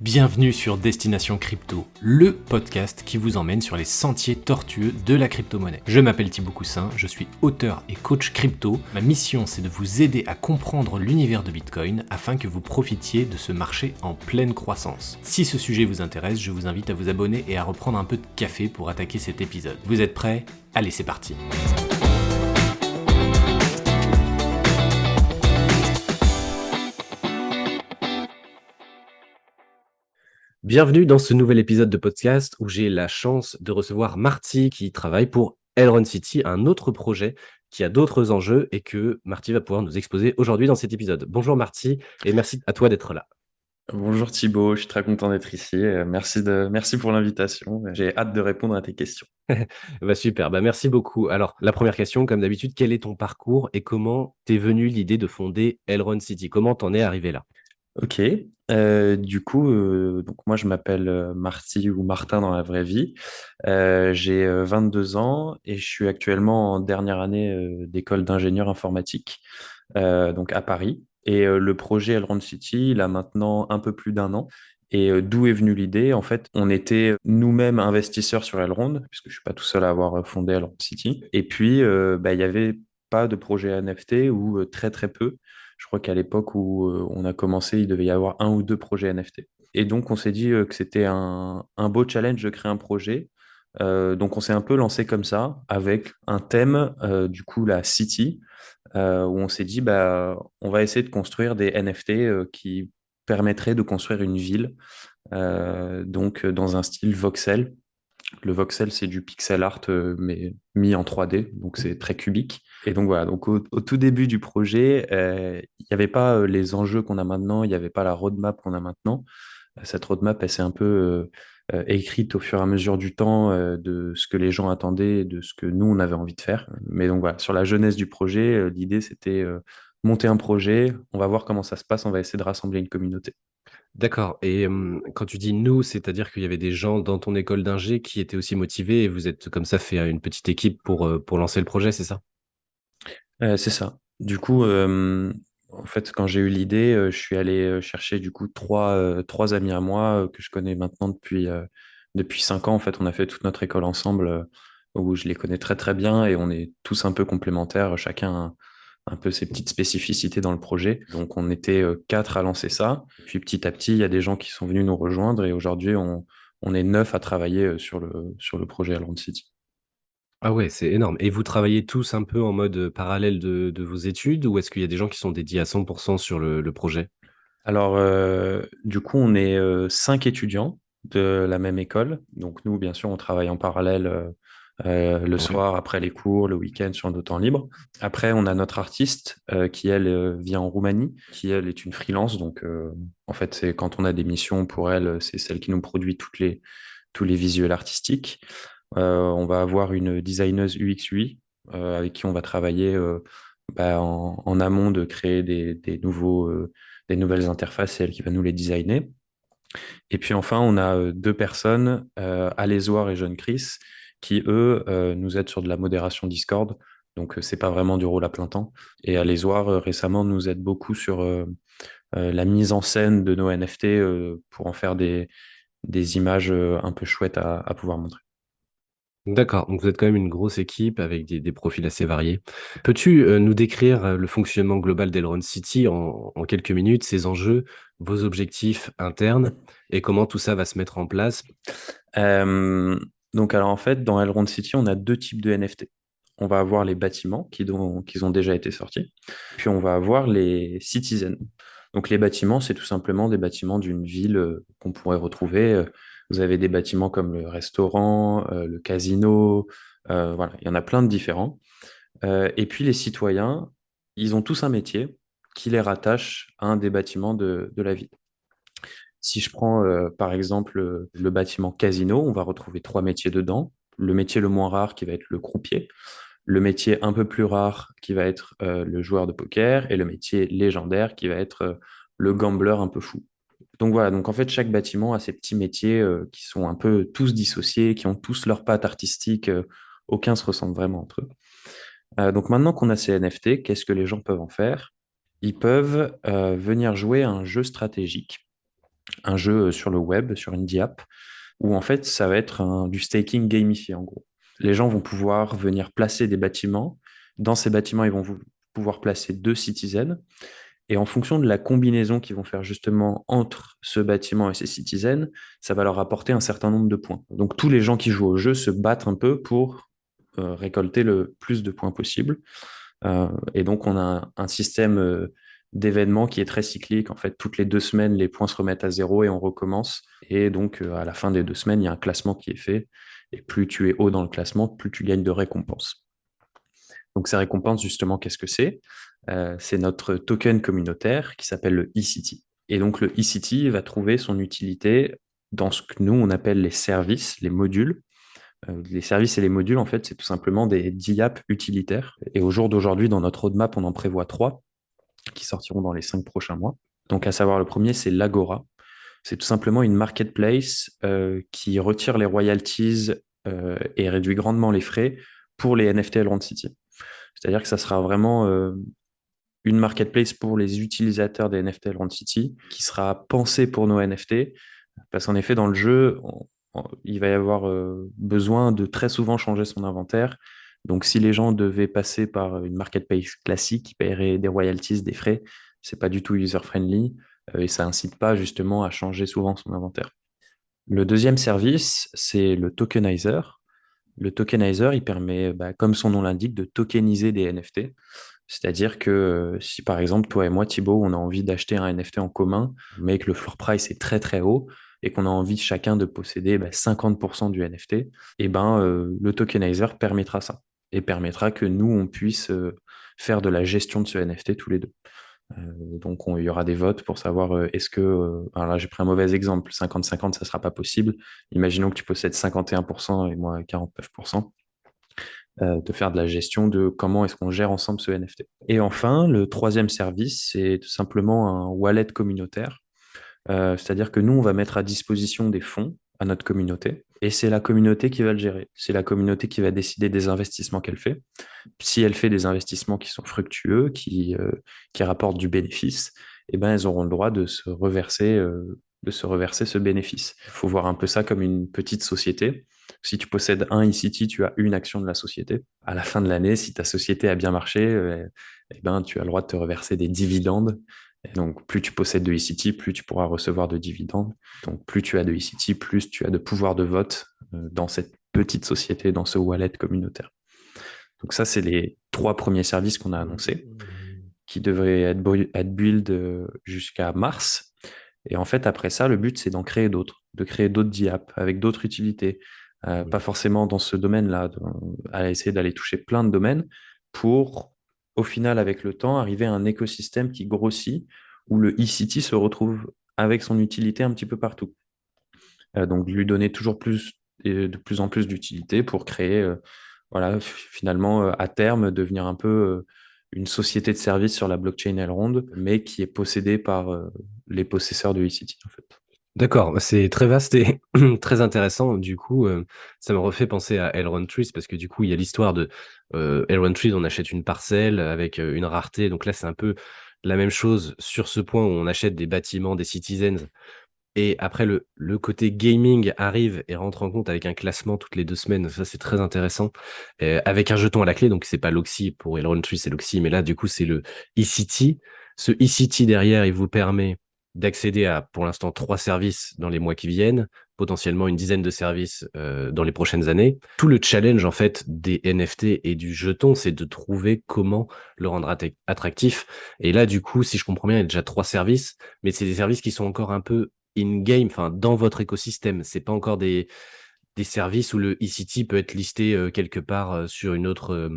Bienvenue sur Destination Crypto, le podcast qui vous emmène sur les sentiers tortueux de la crypto-monnaie. Je m'appelle Thibaut Coussin, je suis auteur et coach crypto. Ma mission, c'est de vous aider à comprendre l'univers de Bitcoin afin que vous profitiez de ce marché en pleine croissance. Si ce sujet vous intéresse, je vous invite à vous abonner et à reprendre un peu de café pour attaquer cet épisode. Vous êtes prêts ? Allez, c'est parti. Bienvenue dans ce nouvel épisode de podcast où j'ai la chance de recevoir Marty qui travaille pour Elrond City, un autre projet qui a d'autres enjeux et que Marty va pouvoir nous exposer aujourd'hui dans cet épisode. Bonjour Marty et merci à toi d'être là. Bonjour Thibaut, je suis très content d'être ici. Merci pour l'invitation. J'ai hâte de répondre à tes questions. Super, merci beaucoup. Alors la première question, comme d'habitude, quel est ton parcours et comment t'es venue l'idée de fonder Elrond City? Comment t'en es arrivé là? Ok, donc moi je m'appelle Marty ou Martin dans la vraie vie. J'ai 22 ans et je suis actuellement en dernière année d'école d'ingénieur informatique, donc à Paris. Et le projet Elrond City, il a maintenant un peu plus d'un an. Et d'où est venue l'idée? En fait, on était nous-mêmes investisseurs sur Elrond, puisque je suis pas tout seul à avoir fondé Elrond City. Et puis, il y avait pas de projet NFT ou très très peu. Je crois qu'à l'époque où on a commencé, il devait y avoir un ou deux projets NFT. Et donc, on s'est dit que c'était un beau challenge de créer un projet. Donc, on s'est un peu lancé comme ça, avec un thème, du coup, la City, où on s'est dit, on va essayer de construire des NFT qui permettraient de construire une ville, dans un style voxel. Le voxel, c'est du pixel art, mais mis en 3D, donc c'est très cubique. Et donc voilà, donc au tout début du projet, il n'y avait pas les enjeux qu'on a maintenant, il n'y avait pas la roadmap qu'on a maintenant. Cette roadmap, elle s'est un peu écrite au fur et à mesure du temps, de ce que les gens attendaient, et de ce que nous, on avait envie de faire. Mais donc voilà, sur la jeunesse du projet, l'idée, c'était monter un projet, on va voir comment ça se passe, on va essayer de rassembler une communauté. D'accord. Et quand tu dis nous, c'est-à-dire qu'il y avait des gens dans ton école d'ingé qui étaient aussi motivés et vous êtes comme ça fait une petite équipe pour lancer le projet, c'est ça? C'est ça. Du coup, en fait, quand j'ai eu l'idée, je suis allé chercher du coup trois amis à moi que je connais maintenant depuis 5 ans. En fait, on a fait toute notre école ensemble, où je les connais très très bien et on est tous un peu complémentaires, chacun a un peu ses petites spécificités dans le projet. Donc, on était quatre à lancer ça. Puis petit à petit, il y a des gens qui sont venus nous rejoindre et aujourd'hui, on est 9 à travailler sur le projet Alround City. Ah ouais, c'est énorme et vous travaillez tous un peu en mode, parallèle de vos études ou est-ce qu'il y a des gens qui sont dédiés à 100 sur le projet? Alors, du coup, on est 5 étudiants de la même école. Donc, nous, bien sûr, on travaille en parallèle le Ouais. soir, après les cours, le week-end, sur nos temps libres. Après, on a notre artiste qui, elle, vit en Roumanie, qui, elle, est une freelance. Donc, en fait, c'est quand on a des missions pour elle, c'est celle qui nous produit tous les visuels artistiques. On va avoir une designeuse UX UI avec qui on va travailler en amont de créer des nouvelles interfaces, c'est elle qui va nous les designer. Et puis enfin, on a deux personnes, Alézoire et Jeune Chris, qui eux nous aident sur de la modération Discord. Donc c'est pas vraiment du rôle à plein temps. Et Alézoire récemment nous aide beaucoup sur la mise en scène de nos NFT pour en faire des images un peu chouettes à pouvoir montrer. D'accord, donc vous êtes quand même une grosse équipe avec des profils assez variés. Peux-tu, nous décrire, le fonctionnement global d'Elrond City en quelques minutes, ses enjeux, vos objectifs internes et comment tout ça va se mettre en place? Euh, donc, alors en fait, dans Elrond City, on a deux types de NFT. On va avoir les bâtiments qui ont déjà été sortis, puis on va avoir les citizens. Donc, les bâtiments, c'est tout simplement des bâtiments d'une ville qu'on pourrait retrouver. Vous avez des bâtiments comme le restaurant, le casino, voilà, il y en a plein de différents. Et puis, les citoyens, ils ont tous un métier qui les rattache à un des bâtiments de la ville. Si je prends par exemple le bâtiment casino, on va retrouver trois métiers dedans. Le métier le moins rare qui va être le croupier, le métier un peu plus rare qui va être le joueur de poker et le métier légendaire qui va être le gambler un peu fou. Donc voilà, donc en fait chaque bâtiment a ses petits métiers qui sont un peu tous dissociés, qui ont tous leurs pattes artistiques, aucun se ressemble vraiment entre eux. Donc maintenant qu'on a ces NFT, qu'est-ce que les gens peuvent en faire? Ils peuvent venir jouer à un jeu stratégique un jeu sur le web, sur une DApp, où en fait, ça va être du staking gamifié en gros. Les gens vont pouvoir venir placer des bâtiments. Dans ces bâtiments, ils vont pouvoir placer 2 citizens. Et en fonction de la combinaison qu'ils vont faire justement entre ce bâtiment et ces citizens, ça va leur apporter un certain nombre de points. Donc tous les gens qui jouent au jeu se battent un peu pour récolter le plus de points possible. Et donc on a un système d'événements qui est très cyclique. En fait, toutes les 2 semaines, les points se remettent à zéro et on recommence. Et donc à la fin des 2 semaines, il y a un classement qui est fait. Et plus tu es haut dans le classement, plus tu gagnes de récompenses. Donc ces récompenses, justement, qu'est-ce que c'est? C'est notre token communautaire qui s'appelle le eCity. Et donc le eCity va trouver son utilité dans ce que nous, on appelle les services, les modules. Les services et les modules, en fait, c'est tout simplement des DApps utilitaires. Et au jour d'aujourd'hui, dans notre roadmap, on en prévoit 3 qui sortiront dans les 5 prochains mois. Donc à savoir, le premier, c'est l'Agora. C'est tout simplement une marketplace qui retire les royalties et réduit grandement les frais pour les NFT Elrond City. C'est-à-dire que ça sera vraiment une marketplace pour les utilisateurs des NFT Elrond City qui sera pensée pour nos NFT. Parce qu'en effet, dans le jeu, il va y avoir besoin de très souvent changer son inventaire. Donc, si les gens devaient passer par une marketplace classique, ils paieraient des royalties, des frais. C'est pas du tout user-friendly et ça incite pas justement à changer souvent son inventaire. Le deuxième service, c'est le tokenizer. Le tokenizer, il permet, comme son nom l'indique, de tokeniser des NFT. C'est-à-dire que si par exemple, toi et moi, Thibaut, on a envie d'acheter un NFT en commun, mais que le floor price est très très haut et qu'on a envie chacun de posséder 50% du NFT, et le tokenizer permettra ça et permettra que nous, on puisse faire de la gestion de ce NFT tous les deux. Donc, il y aura des votes pour savoir est-ce que. Alors là, j'ai pris un mauvais exemple. 50-50, ça ne sera pas possible. Imaginons que tu possèdes 51% et moi 49%. De faire de la gestion de comment est-ce qu'on gère ensemble ce NFT. Et enfin, le troisième service, c'est tout simplement un wallet communautaire. C'est-à-dire que nous, on va mettre à disposition des fonds à notre communauté et c'est la communauté qui va le gérer. C'est la communauté qui va décider des investissements qu'elle fait. Si elle fait des investissements qui sont fructueux, qui rapportent du bénéfice, eh ben, elles auront le droit de se reverser ce bénéfice. Il faut voir un peu ça comme une petite société. Si tu possèdes un eCity, tu as une action de la société. À la fin de l'année, si ta société a bien marché, eh ben, tu as le droit de te reverser des dividendes. Et donc, plus tu possèdes de eCity, plus tu pourras recevoir de dividendes. Donc, plus tu as de eCity, plus tu as de pouvoir de vote dans cette petite société, dans ce wallet communautaire. Donc ça, c'est les 3 premiers services qu'on a annoncés, qui devraient être build jusqu'à mars. Et en fait, après ça, le but, c'est d'en créer d'autres, de créer d'autres DApps avec d'autres utilités. Pas forcément dans ce domaine-là, à essayer d'aller toucher plein de domaines pour, au final, avec le temps, arriver à un écosystème qui grossit, où le eCity se retrouve avec son utilité un petit peu partout. Donc, lui donner toujours plus et de plus en plus d'utilité pour créer, voilà, finalement, à terme, devenir un peu une société de service sur la blockchain Elrond, mais qui est possédée par les possesseurs de eCity, en fait. D'accord, bah, c'est très vaste et très intéressant. Du coup, ça me refait penser à Elrond Trees parce que du coup, il y a l'histoire de Elrond Trees, on achète une parcelle avec une rareté. Donc là, c'est un peu la même chose sur ce point où on achète des bâtiments, des citizens. Et après, le côté gaming arrive et rentre en compte avec un classement toutes les 2 semaines. Ça, c'est très intéressant. Avec un jeton à la clé, donc c'est pas l'Oxy pour Elrond Tree, c'est l'Oxy, mais là, du coup, c'est le eCity. Ce eCity derrière, il vous permet d'accéder à, pour l'instant, 3 services dans les mois qui viennent, potentiellement une dizaine de services dans les prochaines années. Tout le challenge, en fait, des NFT et du jeton, c'est de trouver comment le rendre attractif. Et là, du coup, si je comprends bien, il y a déjà 3 services, mais c'est des services qui sont encore un peu in-game, enfin dans votre écosystème. C'est pas encore des services où le eCity peut être listé quelque part sur une autre,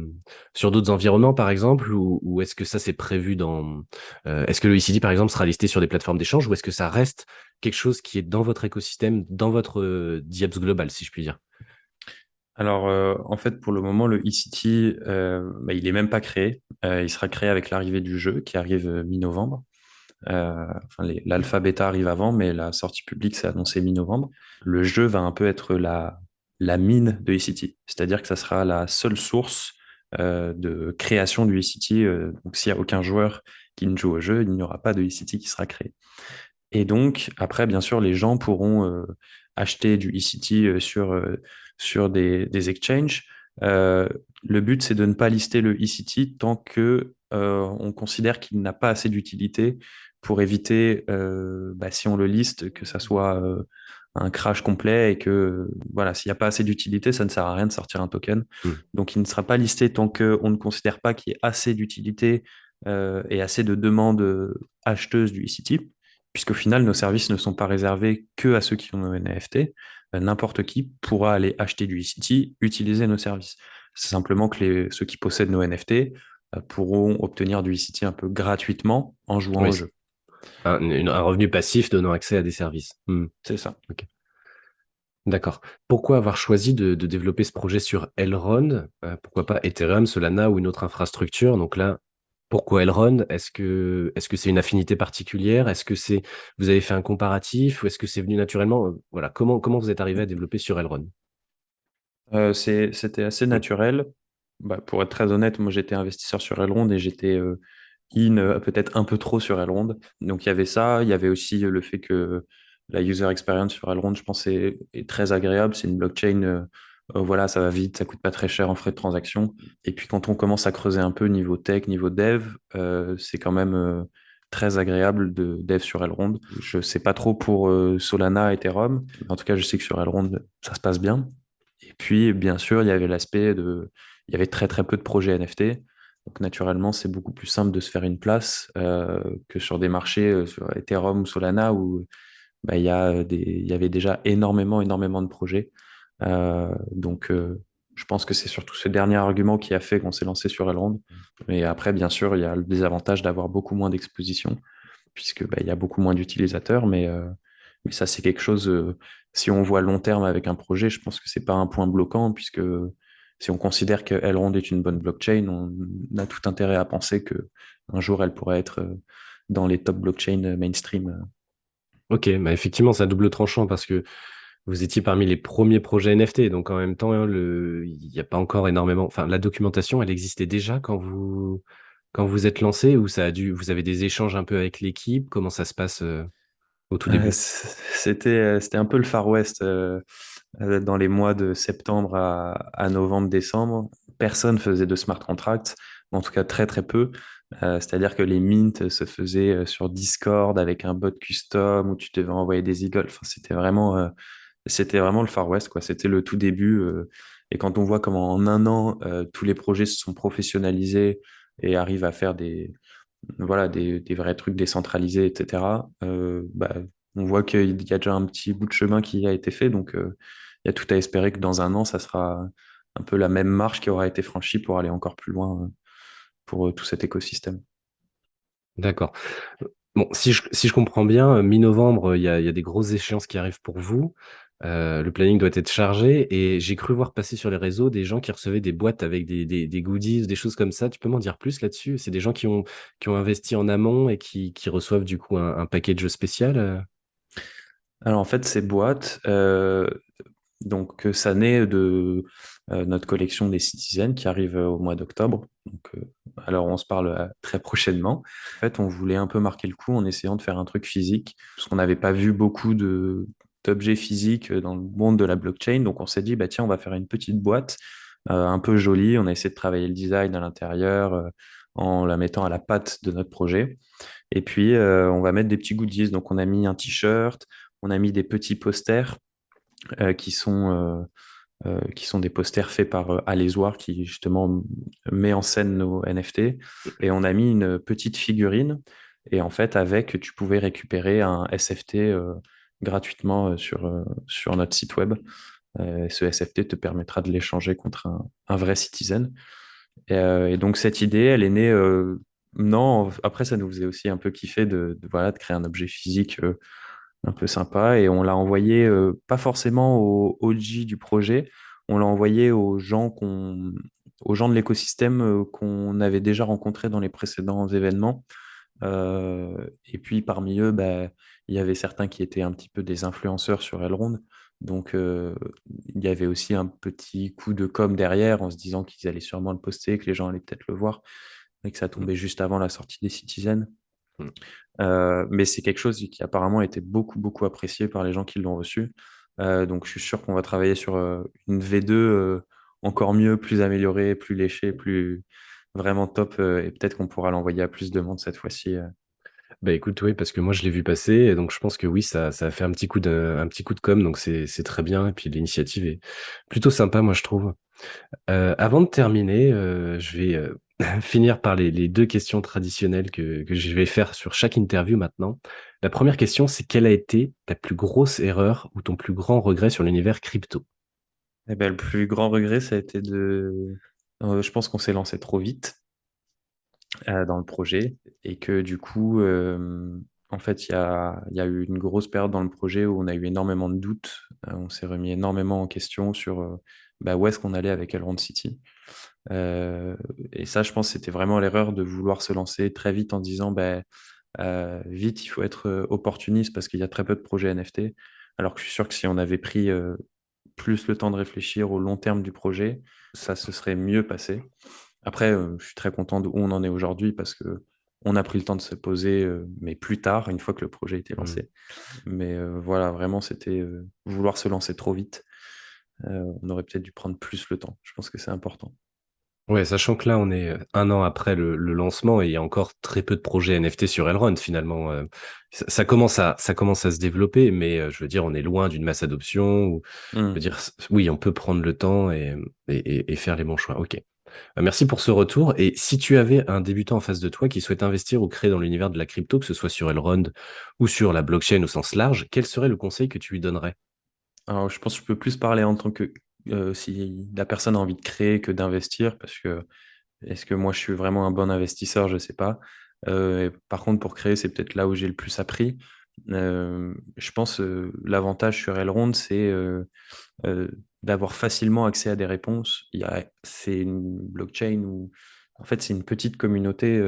sur d'autres environnements, par exemple, ou est-ce que ça c'est prévu dans, est-ce que le eCity par exemple sera listé sur des plateformes d'échange, ou est-ce que ça reste quelque chose qui est dans votre écosystème, dans votre DApps global, si je puis dire? Alors, en fait, pour le moment, le eCity, il n'est même pas créé. Il sera créé avec l'arrivée du jeu qui arrive mi-novembre. Enfin, l'alpha bêta arrive avant, mais la sortie publique s'est annoncée mi-novembre. Le jeu va un peu être la mine de eCity, c'est-à-dire que ça sera la seule source de création du eCity. Donc, s'il n'y a aucun joueur qui ne joue au jeu, il n'y aura pas de eCity qui sera créé. Et donc, après, bien sûr, les gens pourront acheter du eCity sur des exchanges. Euh, le but, c'est de ne pas lister le eCity tant que on considère qu'il n'a pas assez d'utilité pour éviter, si on le liste, que ça soit un crash complet et que, voilà, s'il n'y a pas assez d'utilité, ça ne sert à rien de sortir un token. Hmm. Donc, il ne sera pas listé tant qu'on ne considère pas qu'il y ait assez d'utilité et assez de demandes acheteuses du eCity puisqu'au final, nos services ne sont pas réservés que à ceux qui ont nos NFT. N'importe qui pourra aller acheter du eCity, utiliser nos services. C'est simplement que ceux qui possèdent nos NFT pourront obtenir du eCity un peu gratuitement en jouant Oui, au c'est jeu. un revenu passif donnant accès à des services. Hmm. C'est ça. Ok. D'accord. Pourquoi avoir choisi de développer ce projet sur Elrond? Pourquoi pas Ethereum, Solana ou une autre infrastructure? Donc là, pourquoi Elrond? Est-ce que c'est une affinité particulière? Est-ce que c'est vous avez fait un comparatif ou est-ce que c'est venu naturellement? Voilà, comment vous êtes arrivé à développer sur Elrond? C'était assez Hmm. naturel. Bah, pour être très honnête, moi j'étais investisseur sur Elrond et j'étais peut-être un peu trop sur Elrond. Donc il y avait ça, il y avait aussi le fait que la user experience sur Elrond, je pense, est très agréable. C'est une blockchain, voilà, ça va vite, ça coûte pas très cher en frais de transaction. Et puis quand on commence à creuser un peu niveau tech, niveau dev, c'est quand même très agréable de dev sur Elrond. Je sais pas trop pour Solana, Ethereum, mais en tout cas je sais que sur Elrond, ça se passe bien. Et puis bien sûr, il y avait il y avait très très peu de projets NFT. Donc naturellement, c'est beaucoup plus simple de se faire une place que sur des marchés sur Ethereum ou Solana où bah, il y avait déjà énormément de projets. Donc, je pense que c'est surtout ce dernier argument qui a fait qu'on s'est lancé sur Elrond. Mais après, bien sûr, il y a le désavantage d'avoir beaucoup moins d'exposition puisque bah, il y a beaucoup moins d'utilisateurs. Mais ça, c'est quelque chose, si on voit long terme avec un projet, je pense que c'est pas un point bloquant puisque si on considère que Elrond est une bonne blockchain, on a tout intérêt à penser que un jour elle pourrait être dans les top blockchains mainstream. Ok, bah effectivement, c'est à double tranchant parce que vous étiez parmi les premiers projets NFT, donc en même temps, hein, il n'y a pas encore énormément. Enfin, la documentation, elle existait déjà quand vous êtes lancé ou vous avez des échanges un peu avec l'équipe? Comment ça se passe au tout début? C'était un peu le Far West dans les mois de septembre à novembre, décembre. Personne faisait de smart contracts, en tout cas très très peu. C'est-à-dire que les mints se faisaient sur Discord avec un bot custom où tu devais envoyer des eagles. Enfin, c'était vraiment le Far West, quoi. C'était le tout début. Et quand on voit comment en un an, tous les projets se sont professionnalisés et arrivent à faire voilà, des vrais trucs décentralisés, etc., on voit qu'il y a déjà un petit bout de chemin qui a été fait. Donc, il y a tout à espérer que dans un an, ça sera un peu la même marche qui aura été franchie pour aller encore plus loin pour tout cet écosystème. D'accord. Bon, si je comprends bien, mi-novembre, il y a des grosses échéances qui arrivent pour vous. Le planning doit être chargé et j'ai cru voir passer sur les réseaux des gens qui recevaient des boîtes avec des goodies, des choses comme ça. Tu peux m'en dire plus là-dessus? C'est des gens qui ont investi en amont et qui reçoivent du coup un package spécial? Alors, en fait, ces boîtes, ça naît de notre collection des Citizen qui arrive au mois d'octobre. Alors, on se parle très prochainement. En fait, on voulait un peu marquer le coup en essayant de faire un truc physique, parce qu'on n'avait pas vu beaucoup d'objets physiques dans le monde de la blockchain. Donc, on s'est dit, bah, tiens, on va faire une petite boîte un peu jolie. On a essayé de travailler le design à l'intérieur en la mettant à la patte de notre projet. Et puis, on va mettre des petits goodies. Donc, on a mis un t-shirt, on a mis des petits posters euh, qui sont, qui sont des posters faits par Alésoir qui justement met en scène nos NFT. Et on a mis une petite figurine. Et en fait, avec, tu pouvais récupérer un SFT gratuitement sur notre site web. Ce SFT te permettra de l'échanger contre un vrai citizen. Et donc cette idée, elle est née. Non, après ça nous faisait aussi un peu kiffer voilà, de créer un objet physique un peu sympa. Et on l'a envoyé, pas forcément aux OG du projet, on l'a envoyé aux gens de l'écosystème qu'on avait déjà rencontrés dans les précédents événements. Et puis parmi eux, bah, il y avait certains qui étaient un petit peu des influenceurs sur Elrond. Donc il y avait aussi un petit coup de com derrière en se disant qu'ils allaient sûrement le poster, que les gens allaient peut-être le voir, et que ça tombait juste avant la sortie des Citizen. Mm. Mais c'est quelque chose qui apparemment a été beaucoup, beaucoup apprécié par les gens qui l'ont reçu. Donc, je suis sûr qu'on va travailler sur une V2 encore mieux, plus améliorée, plus léchée, plus vraiment top. Et peut-être qu'on pourra l'envoyer à plus de monde cette fois-ci. Bah écoute, oui, parce que moi je l'ai vu passer, et donc je pense que oui, ça a fait un petit coup de com', donc c'est très bien, et puis l'initiative est plutôt sympa, moi je trouve. Avant de terminer, je vais finir par les deux questions traditionnelles que je vais faire sur chaque interview maintenant. La première question, c'est quelle a été ta plus grosse erreur ou ton plus grand regret sur l'univers crypto? Eh ben, le plus grand regret, ça a été de... je pense qu'on s'est lancé trop vite dans le projet et que du coup, en fait, il y a eu une grosse période dans le projet où on a eu énormément de doutes. On s'est remis énormément en question sur où est-ce qu'on allait avec Elrond City. Euh, et ça, je pense que c'était vraiment l'erreur de vouloir se lancer très vite en disant vite, il faut être opportuniste parce qu'il y a très peu de projets NFT. Alors que je suis sûr que si on avait pris plus le temps de réfléchir au long terme du projet, ça se serait mieux passé. Après, je suis très content d'où on en est aujourd'hui parce que on a pris le temps de se poser, mais plus tard, une fois que le projet était Mmh. lancé. Mais voilà, vraiment, c'était vouloir se lancer trop vite. On aurait peut-être dû prendre plus le temps. Je pense que c'est important. Ouais, sachant que là, on est 1 an après le lancement et il y a encore très peu de projets NFT sur Elrond finalement. Ça commence à se développer, mais je veux dire, on est loin d'une masse adoption. Je veux Hmm. dire, oui, on peut prendre le temps et faire les bons choix. Ok. Merci pour ce retour. Et si tu avais un débutant en face de toi qui souhaite investir ou créer dans l'univers de la crypto, que ce soit sur Elrond ou sur la blockchain au sens large, quel serait le conseil que tu lui donnerais? Alors, je pense que je peux plus parler en tant que si la personne a envie de créer que d'investir, parce que est-ce que moi je suis vraiment un bon investisseur? Je sais pas. Par contre, pour créer, c'est peut-être là où j'ai le plus appris. Je pense l'avantage sur Elrond, c'est euh, d'avoir facilement accès à des réponses. C'est une blockchain où, en fait, c'est une petite communauté.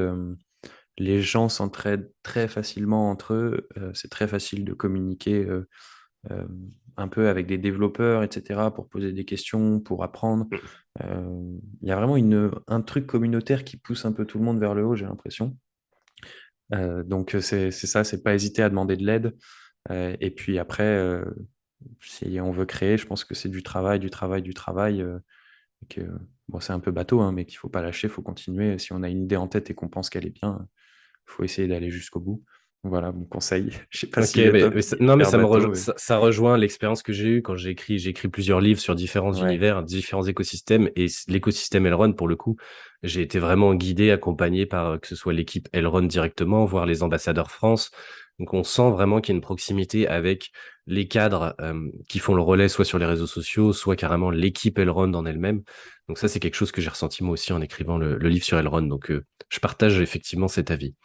Les gens s'entraident très facilement entre eux. C'est très facile de communiquer euh, un peu avec des développeurs, etc., pour poser des questions, pour apprendre. Il y a vraiment un truc communautaire qui pousse un peu tout le monde vers le haut, j'ai l'impression. Donc c'est ça, c'est pas hésiter à demander de l'aide. Et puis après, si on veut créer, je pense que c'est du travail, du travail, du travail. Et que, bon, c'est un peu bateau, hein, mais qu'il faut pas lâcher, il faut continuer. Si on a une idée en tête et qu'on pense qu'elle est bien, il faut essayer d'aller jusqu'au bout. Voilà mon conseil. Je sais pas Ok, s'il est top, non, mais hyper bateau. Mais... ça rejoint l'expérience que j'ai eue quand j'ai écrit plusieurs livres sur différents Ouais. univers, différents écosystèmes, et l'écosystème Elrond, pour le coup, j'ai été vraiment guidé, accompagné par que ce soit l'équipe Elrond directement, voire les ambassadeurs France. Donc, on sent vraiment qu'il y a une proximité avec les cadres qui font le relais, soit sur les réseaux sociaux, soit carrément l'équipe Elrond en elle-même. Donc, ça, c'est quelque chose que j'ai ressenti moi aussi en écrivant le livre sur Elrond. Donc, je partage effectivement cet avis.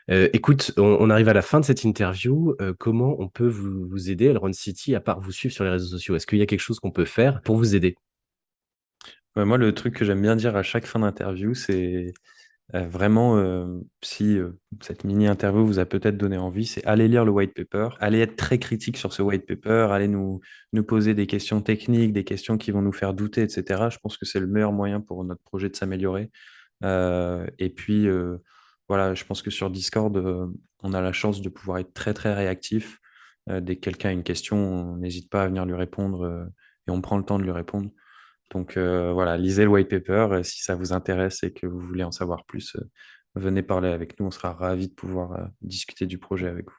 Écoute, on arrive à la fin de cette interview. Comment on peut vous aider, Elrond City, à part vous suivre sur les réseaux sociaux? Est-ce qu'il y a quelque chose qu'on peut faire pour vous aider? Ouais, moi, le truc que j'aime bien dire à chaque fin d'interview, c'est vraiment, si cette mini-interview vous a peut-être donné envie, c'est aller lire le white paper, aller être très critique sur ce white paper, aller nous poser des questions techniques, des questions qui vont nous faire douter, etc. Je pense que c'est le meilleur moyen pour notre projet de s'améliorer. Et puis, voilà, je pense que sur Discord, on a la chance de pouvoir être très, très réactif. Dès que quelqu'un a une question, on n'hésite pas à venir lui répondre et on prend le temps de lui répondre. Donc voilà, lisez le white paper. Si ça vous intéresse et que vous voulez en savoir plus, venez parler avec nous. On sera ravis de pouvoir discuter du projet avec vous.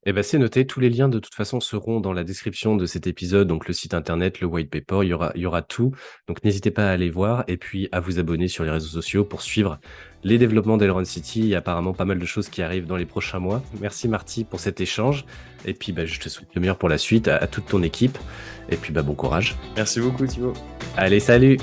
Eh ben, c'est noté. Tous les liens, de toute façon, seront dans la description de cet épisode. Donc, le site internet, le white paper, il y aura tout. Donc, n'hésitez pas à aller voir et puis à vous abonner sur les réseaux sociaux pour suivre les développements d'Elrond City. Il y a apparemment pas mal de choses qui arrivent dans les prochains mois. Merci, Marty, pour cet échange. Et puis, bah, je te souhaite le meilleur pour la suite, à toute ton équipe. Et puis, bah, bon courage. Merci beaucoup, Thibaut. Allez, salut!